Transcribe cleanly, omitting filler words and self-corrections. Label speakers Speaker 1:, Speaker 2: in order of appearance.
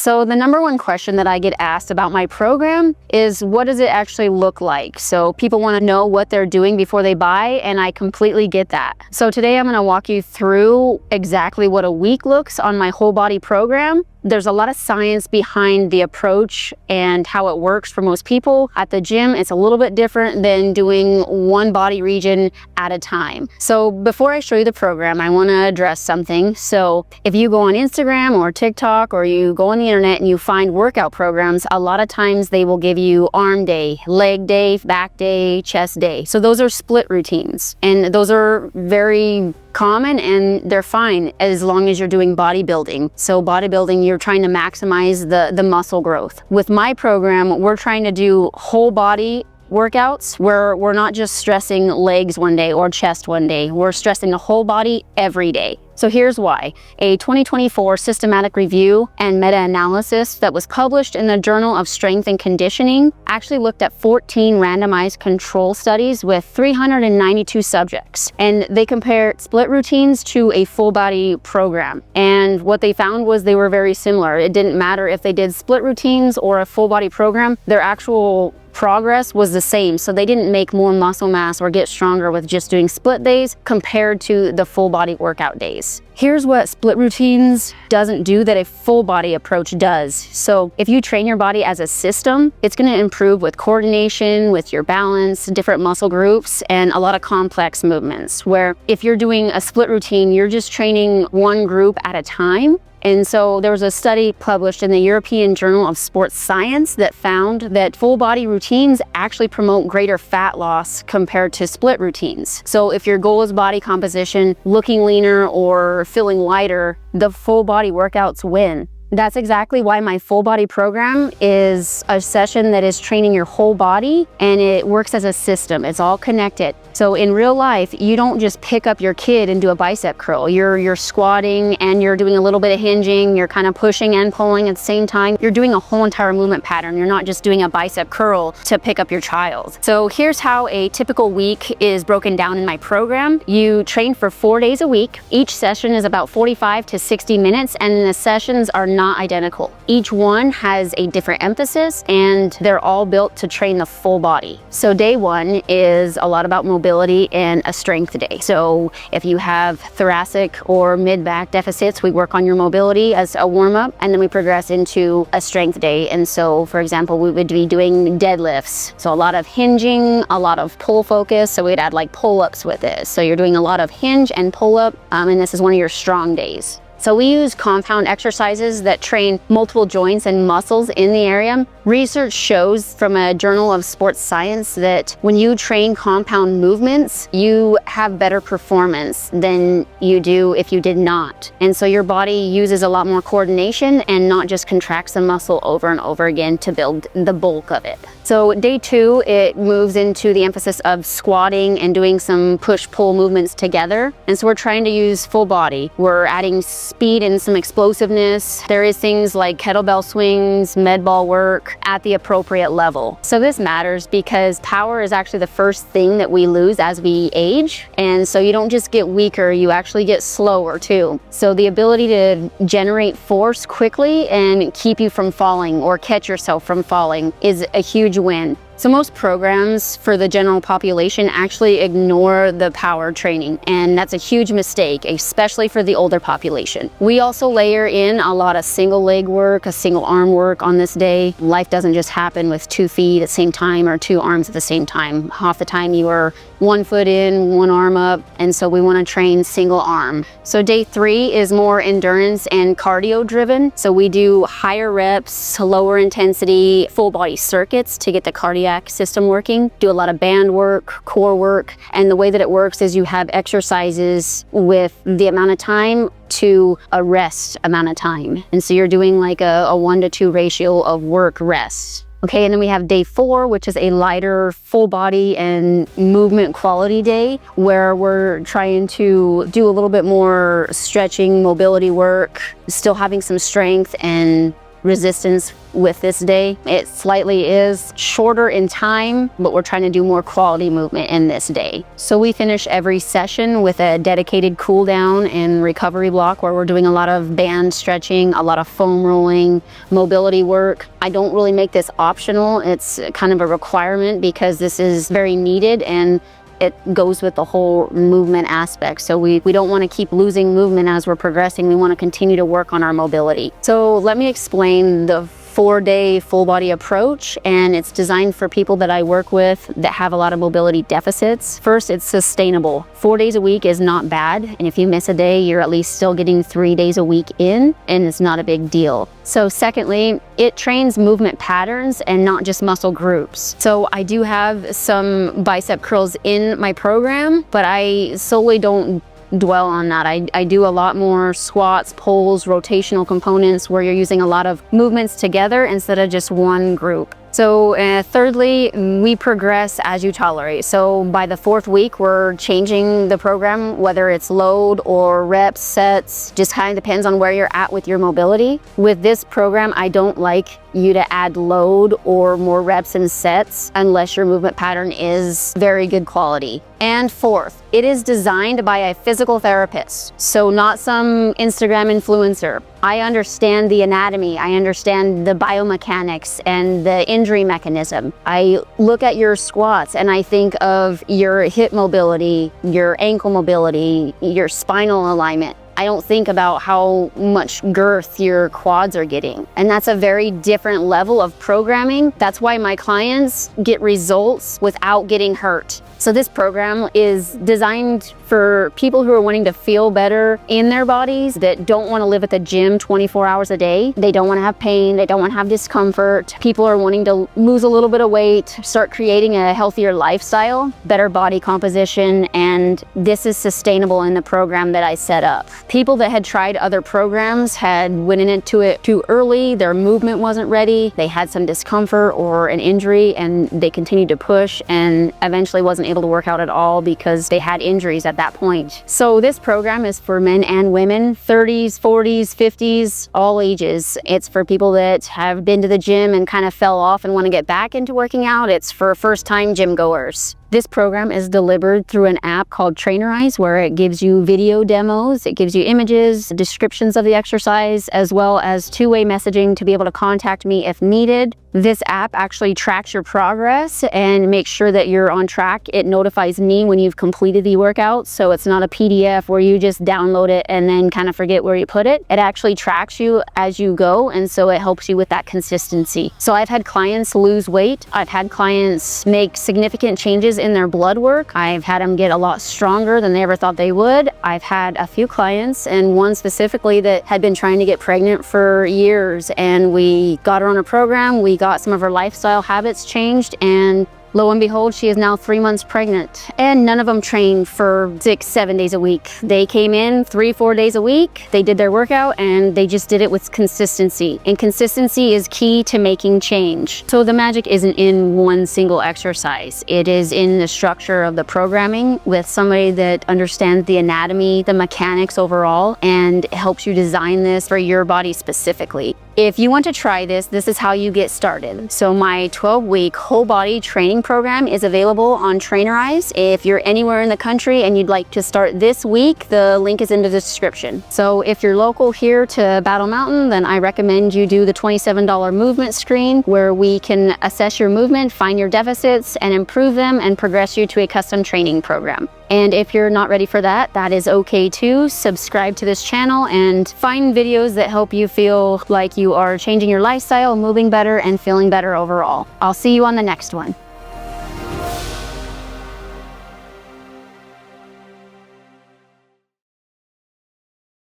Speaker 1: So the number one question that I get asked about my program is, what does it actually look like? So people want to know what they're doing before they buy, and I completely get that. So today I'm going to walk you through exactly what a week looks on my whole body program. There's a lot of science behind the approach and how it works for most people. At the gym, it's a little bit different than doing one body region at a time. So before I show you the program, I want to address something. So if you go on Instagram or TikTok, or you go on the internet and you find workout programs, a lot of times they will give you arm day, leg day, back day, chest day. So those are split routines, and those are very common and they're fine as long as you're doing bodybuilding. So bodybuilding, you're trying to maximize the muscle growth. With my program, we're trying to do whole body workouts where we're not just stressing legs one day or chest one day. We're stressing the whole body every day. So here's why. A 2024 systematic review and meta-analysis that was published in the Journal of Strength and Conditioning actually looked at 14 randomized control studies with 392 subjects. And they compared split routines to a full body program. And what they found was they were very similar. It didn't matter if they did split routines or a full body program, their actual progress was the same. So they didn't make more muscle mass or get stronger with just doing split days compared to the full body workout days. Here's what split routines doesn't do that a full body approach does. So if you train your body as a system, it's going to improve with coordination, with your balance, different muscle groups, and a lot of complex movements. Where if you're doing a split routine, you're just training one group at a time. And so there was a study published in the European Journal of Sports Science that found that full body routines actually promote greater fat loss compared to split routines. So if your goal is body composition, looking leaner or feeling lighter, the full body workouts win. That's exactly why my full body program is a session that is training your whole body, and it works as a system. It's all connected. So in real life, you don't just pick up your kid and do a bicep curl. You're squatting and you're doing a little bit of hinging. You're kind of pushing and pulling at the same time. You're doing a whole entire movement pattern. You're not just doing a bicep curl to pick up your child. So here's how a typical week is broken down in my program. You train for 4 days a week. Each session is about 45 to 60 minutes, and the sessions are not identical. Each one has a different emphasis, and they're all built to train the full body. So day one is a lot about mobility and a strength day. So if you have thoracic or mid-back deficits, we work on your mobility as a warm-up, and then we progress into a strength day. And so, for example, we would be doing deadlifts. So a lot of hinging, a lot of pull focus. So we'd add like pull-ups with it. So you're doing a lot of hinge and pull-up, and this is one of your strong days. So we use compound exercises that train multiple joints and muscles in the area. Research shows from a Journal of Sports Science that when you train compound movements, you have better performance than you do if you did not. And so your body uses a lot more coordination and not just contracts the muscle over and over again to build the bulk of it. So day two, it moves into the emphasis of squatting and doing some push-pull movements together. And so we're trying to use full body. We're adding speed and some explosiveness. There is things like kettlebell swings, med ball work at the appropriate level. So this matters because power is actually the first thing that we lose as we age. And so you don't just get weaker, you actually get slower too. So the ability to generate force quickly and keep you from falling or catch yourself from falling is a huge win. So most programs for the general population actually ignore the power training, and that's a huge mistake, especially for the older population. We also layer in a lot of single leg work, a single arm work on this day. Life doesn't just happen with 2 feet at the same time or 2 arms at the same time. Half the time you are 1 foot in, 1 arm up, and so we want to train single arm. So day 3 is more endurance and cardio driven. So we do higher reps, lower intensity, full body circuits to get the cardiac system working, do a lot of band work, core work, and the way that it works is you have exercises with the amount of time to a rest amount of time. And so you're doing like a 1-to-2 ratio of work rest. Okay, and then we have day 4, which is a lighter full body and movement quality day where we're trying to do a little bit more stretching, mobility work, still having some strength and resistance with this day. It slightly is shorter in time, but we're trying to do more quality movement in this day. So we finish every session with a dedicated cool down and recovery block where we're doing a lot of band stretching, a lot of foam rolling, mobility work. I don't really make this optional. It's kind of a requirement because this is very needed and it goes with the whole movement aspect. So we don't want to keep losing movement as we're progressing. We want to continue to work on our mobility. So let me explain the 4-day full body approach, and it's designed for people that I work with that have a lot of mobility deficits. First, it's sustainable. 4 days a week is not bad, and if you miss a day, you're at least still getting 3 days a week in, and it's not a big deal. So secondly, it trains movement patterns and not just muscle groups. So I do have some bicep curls in my program, but I solely don't dwell on that. I do a lot more squats, pulls, rotational components where you're using a lot of movements together instead of just one group. So thirdly, we progress as you tolerate. So by the 4th week, we're changing the program, whether it's load or reps, sets, just kind of depends on where you're at with your mobility. With this program, I don't like you to add load or more reps and sets unless your movement pattern is very good quality. And 4th, it is designed by a physical therapist, so not some Instagram influencer. I understand the anatomy, I understand the biomechanics and the injury mechanism. I look at your squats and I think of your hip mobility, your ankle mobility, your spinal alignment. I don't think about how much girth your quads are getting. And that's a very different level of programming. That's why my clients get results without getting hurt. So this program is designed for people who are wanting to feel better in their bodies, that don't want to live at the gym 24 hours a day. They don't want to have pain. They don't want to have discomfort. People are wanting to lose a little bit of weight, start creating a healthier lifestyle, better body composition, and this is sustainable in the program that I set up. People that had tried other programs had went into it too early, their movement wasn't ready, they had some discomfort or an injury, and they continued to push and eventually wasn't able to work out at all because they had injuries at that point. So this program is for men and women, 30s, 40s, 50s, all ages. It's for people that have been to the gym and kind of fell off and want to get back into working out. It's for first-time gym goers. This program is delivered through an app called Trainerize, where it gives you video demos, it gives you images, descriptions of the exercise, as well as two-way messaging to be able to contact me if needed. This app actually tracks your progress and makes sure that you're on track. It notifies me when you've completed the workout, so it's not a PDF where you just download it and then kind of forget where you put it. It actually tracks you as you go, and so it helps you with that consistency. So I've had clients lose weight. I've had clients make significant changes in their blood work. I've had them get a lot stronger than they ever thought they would. I've had a few clients, and one specifically that had been trying to get pregnant for years, and we got her on a program. We got some of her lifestyle habits changed, and lo and behold, she is now 3 months pregnant. And none of them trained for 6-7 days a week. They came in 3-4 days a week, they did their workout, and they just did it with consistency. And consistency is key to making change. So the magic isn't in one single exercise. It is in the structure of the programming with somebody that understands the anatomy, the mechanics overall, and helps you design this for your body specifically. If you want to try this, this is how you get started. So my 12-week whole body training program is available on Trainerize. If you're anywhere in the country and you'd like to start this week, the link is in the description. So if you're local here to Battle Mountain, then I recommend you do the $27 movement screen where we can assess your movement, find your deficits, and improve them and progress you to a custom training program. And if you're not ready for that, that is okay too. Subscribe to this channel and find videos that help you feel like you are changing your lifestyle, moving better, and feeling better overall. I'll see you on the next one.